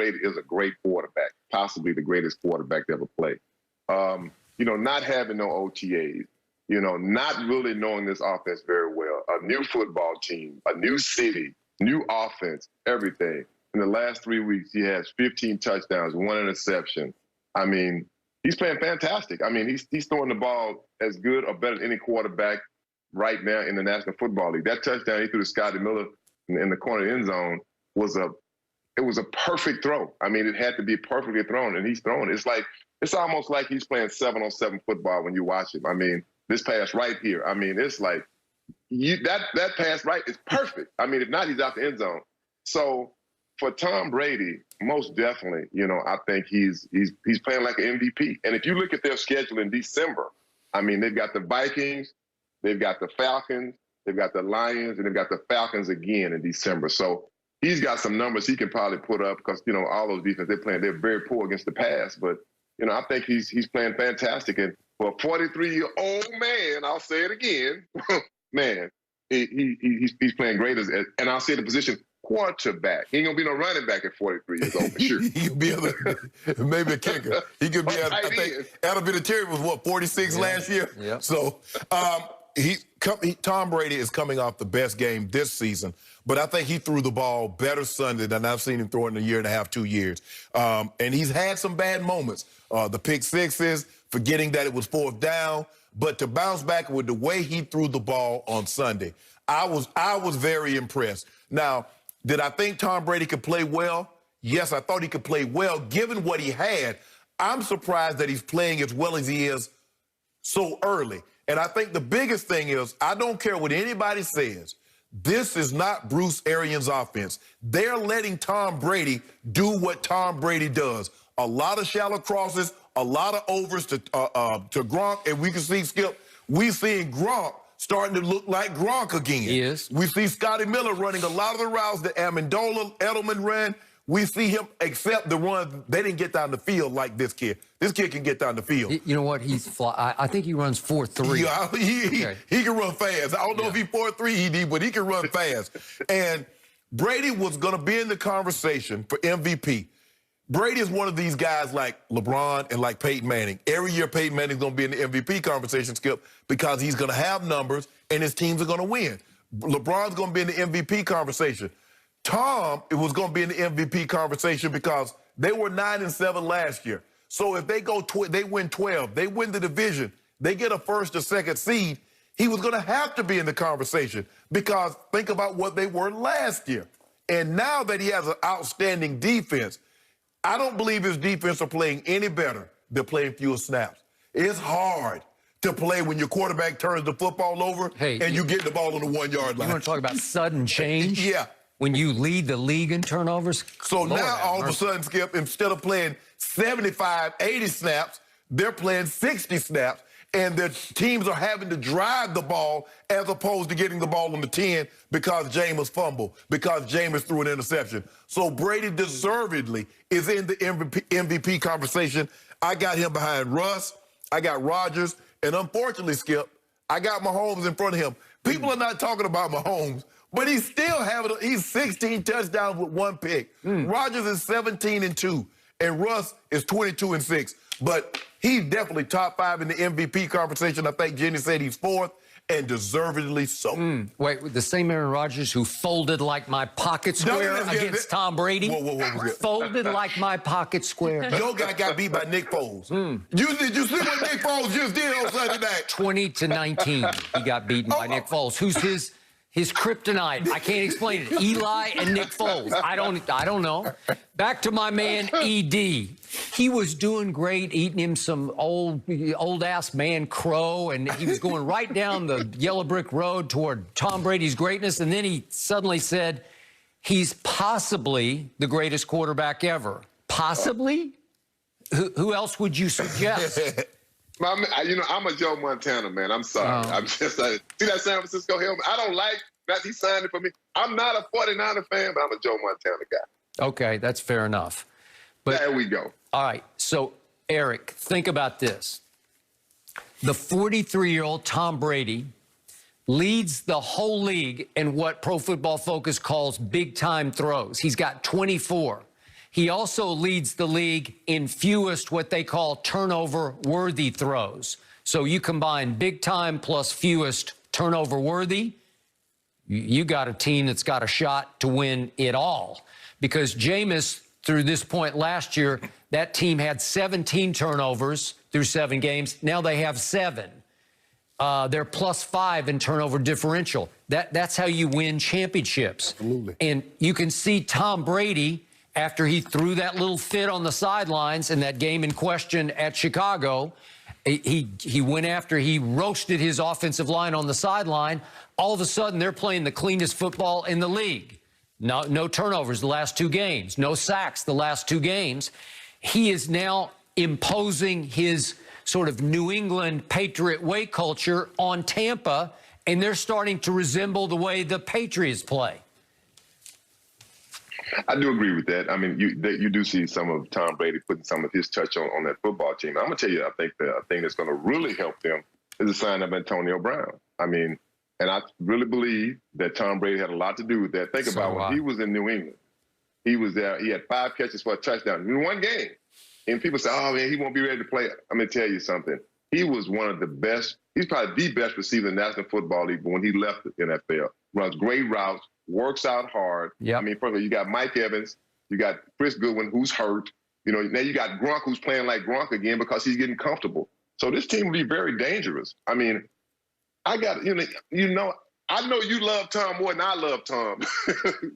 Brady is a great quarterback, possibly the greatest quarterback to ever play. Not having no OTAs, not really knowing this offense very well, a new football team, a new city, new offense, everything. In the last 3 weeks, he has 15 touchdowns, 1 interception. I mean, he's playing fantastic. I mean, he's throwing the ball as good or better than any quarterback right now in the National Football League. That touchdown he threw to Scotty Miller in the corner of the end zone was a perfect throw. I mean, it had to be perfectly thrown, and he's throwing it. It's almost like he's playing 7-on-7 football when you watch him. I mean, this pass right here. I mean, it's like that pass right is perfect. I mean, if not, he's out the end zone. So for Tom Brady, most definitely, I think he's playing like an MVP. And if you look at their schedule in December, I mean, they've got the Vikings, they've got the Falcons, they've got the Lions, and they've got the Falcons again in December. So he's got some numbers he can probably put up because, all those defenses they're very poor against the pass. But, I think he's playing fantastic. And for a 43-year-old man, I'll say it again, man, he's playing great. And I'll say the position, quarterback. He ain't going to be no running back at 43 years old, for sure. He could be maybe a kicker. He could be, I think, Adam Vinatieri was, 46 last year? Yeah. So, Tom Brady is coming off the best game this season, but I think he threw the ball better Sunday than I've seen him throw in a year and a half, 2 years. And he's had some bad moments. The pick sixes, forgetting that it was 4th down, but to bounce back with the way he threw the ball on Sunday, I was very impressed. Now, did I think Tom Brady could play well? Yes, I thought he could play well. Given what he had, I'm surprised that he's playing as well as he is so early. And I think the biggest thing is, I don't care what anybody says, this is not Bruce Arians' offense. They're letting Tom Brady do what Tom Brady does. A lot of shallow crosses, a lot of overs to Gronk, and we can see, Skip, we seeing Gronk starting to look like Gronk again. He is. We see Scotty Miller running a lot of the routes that Amendola, Edelman ran. We see him accept the ones they didn't get down the field like this kid. This kid can get down the field. You know what? I think he runs 4.3. Yeah, he can run fast. I don't know if he's 4.3, but he can run fast. And Brady was going to be in the conversation for MVP. Brady is one of these guys like LeBron and like Peyton Manning. Every year Peyton Manning's going to be in the MVP conversation, Skip, because he's going to have numbers and his teams are going to win. LeBron's going to be in the MVP conversation. Tom was going to be in the MVP conversation because they were 9-7 last year. So if they they win 12, they win the division, they get a 1st or 2nd seed, he was going to have to be in the conversation because think about what they were last year. And now that he has an outstanding defense, I don't believe his defense are playing any better. They're playing fewer snaps. It's hard to play when your quarterback turns the football over and you get the ball on the 1-yard line. You want to talk about sudden change? Yeah. When you lead the league in turnovers? So now, all of a sudden, Skip, instead of playing 75, 80 snaps, they're playing 60 snaps, and their teams are having to drive the ball as opposed to getting the ball on the 10 because Jameis fumbled, because Jameis threw an interception. So Brady deservedly is in the MVP conversation. I got him behind Russ. I got Rodgers. And unfortunately, Skip, I got Mahomes in front of him. People are not talking about Mahomes, but he's still he's 16 touchdowns with 1 pick. Rodgers is 17-2, and Russ is 22-6. But he's definitely top 5 in the MVP conversation. I think Jenny said he's 4th, and deservedly so. Wait, the same Aaron Rodgers who folded like my pocket square against Tom Brady? Whoa. Folded like my pocket square. Your guy got beat by Nick Foles. Did you see what Nick Foles just did on Sunday night? 20-19, he got beaten by Nick Foles. Who's his kryptonite? I can't explain it. Eli and Nick Foles. I don't know. Back to my man, E.D. He was doing great, eating him some old-ass man crow, and he was going right down the yellow brick road toward Tom Brady's greatness, and then he suddenly said, he's possibly the greatest quarterback ever. Possibly? Who else would you suggest? I'm a Joe Montana, man. I'm sorry. I'm just see that San Francisco helmet? I don't like that he signed it for me. I'm not a 49er fan, but I'm a Joe Montana guy. Okay, that's fair enough. But there we go. All right, so Eric, think about this. The 43-year-old Tom Brady leads the whole league in what Pro Football Focus calls big-time throws. He's got 24. He also leads the league in fewest what they call turnover-worthy throws. So you combine big time plus fewest turnover-worthy, you got a team that's got a shot to win it all. Because Jameis, through this point last year, that team had 17 turnovers through 7 games. Now they have 7. They're +5 in turnover differential. That's how you win championships. Absolutely. And you can see Tom Brady, after he threw that little fit on the sidelines in that game in question at Chicago, he went after, he roasted his offensive line on the sideline. All of a sudden, they're playing the cleanest football in the league. No turnovers the last 2 games. No sacks the last 2 games. He is now imposing his sort of New England Patriot way culture on Tampa, and they're starting to resemble the way the Patriots play. I do agree with that. I mean, you do see some of Tom Brady putting some of his touch on that football team. I'm going to tell you, I think the thing that's going to really help them is the sign of Antonio Brown. I mean, and I really believe that Tom Brady had a lot to do with that. Think about when he was in New England. He was there. He had 5 catches for a touchdown in 1 game. And people say, oh, man, he won't be ready to play. I'm going to tell you something. He was one of the best. He's probably the best receiver in the National Football League when he left the NFL. Runs great routes, works out hard. Yep. I mean, first of all, you got Mike Evans. You got Chris Goodwin, who's hurt. You know, now you got Gronk, who's playing like Gronk again because he's getting comfortable. So this team will be very dangerous. I mean, I know you love Tom more than I love Tom,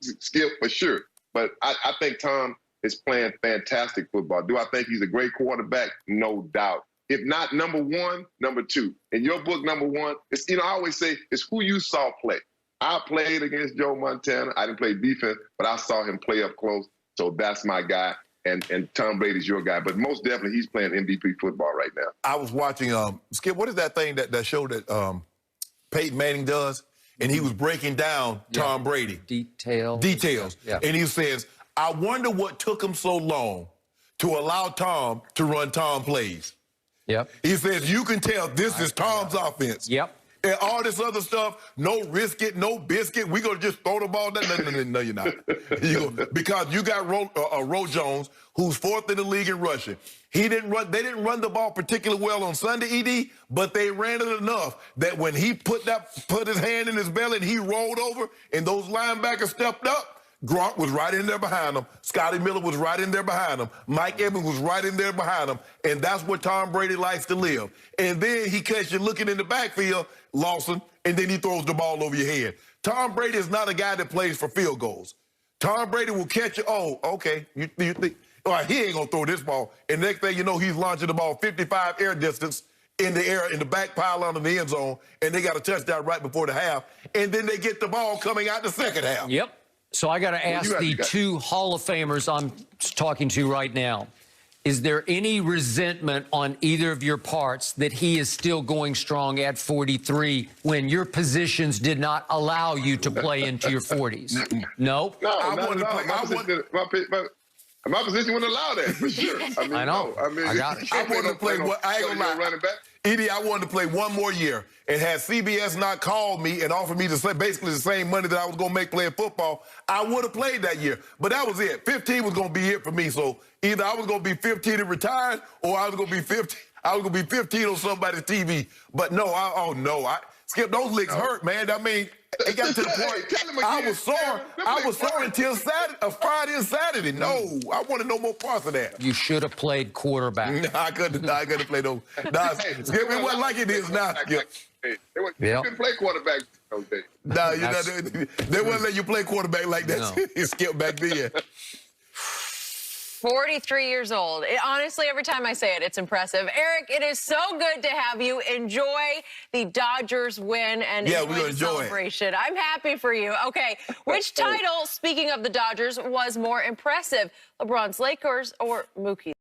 Skip, for sure. But I think Tom is playing fantastic football. Do I think he's a great quarterback? No doubt. If not number 1, number 2. In your book, number 1, it's, I always say it's who you saw play. I played against Joe Montana. I didn't play defense, but I saw him play up close. So that's my guy. And Tom Brady's your guy. But most definitely, he's playing MVP football right now. I was watching, Skip, what is that thing, that show that Peyton Manning does? And he was breaking down Tom Brady. Details. Yeah. And he says, I wonder what took him so long to allow Tom to run Tom plays. Yep. He says, you can tell this is Tom's offense. Yep. And all this other stuff, no risk it, no biscuit, we're going to just throw the ball down. No, you're not. Because you got Ro Jones, who's 4th in the league in rushing. They didn't run the ball particularly well on Sunday, ED, but they ran it enough that when he put his hand in his belly and he rolled over and those linebackers stepped up, Gronk was right in there behind him. Scotty Miller was right in there behind him. Mike Evans was right in there behind him. And that's where Tom Brady likes to live. And then he catches you looking in the backfield, Lawson, and then he throws the ball over your head. Tom Brady is not a guy that plays for field goals. Tom Brady will catch you. Oh, okay. You think, all right, he ain't going to throw this ball. And next thing you know, he's launching the ball 55 air distance in the air, in the back pylon of the end zone, and they got a touchdown right before the half. And then they get the ball coming out the second half. Yep. So I got to ask the 2 Hall of Famers I'm talking to right now. Is there any resentment on either of your parts that he is still going strong at 43 when your positions did not allow you to play into your 40s? No? No, my position wouldn't allow that, for sure. I mean, I know. No, I mean, I got it. I wanted to play. I ain't gonna lie. Running back. Edie, I wanted to play 1 more year. And had CBS not called me and offered me basically the same money that I was going to make playing football, I would have played that year. But that was it. 15 was going to be it for me. So either I was going to be 15 and retired, or I was going to be 15. I was going to be 15 on somebody's TV. But no, Skip, those legs hurt, man. I mean, it got to the point. I was sore until Friday and Saturday. No, I wanted no more parts of that. You should have played quarterback. I couldn't play those. Skip, it wasn't like it is now. Skip. You couldn't play quarterback those days. No, they wouldn't let you play quarterback like that. No. Skip back then. 43 years old. Honestly, every time I say it, it's impressive. Eric, it is so good to have you. Enjoy the Dodgers win and enjoy the celebration. I'm happy for you. Okay, which title, speaking of the Dodgers, was more impressive? LeBron's Lakers or Mookie's?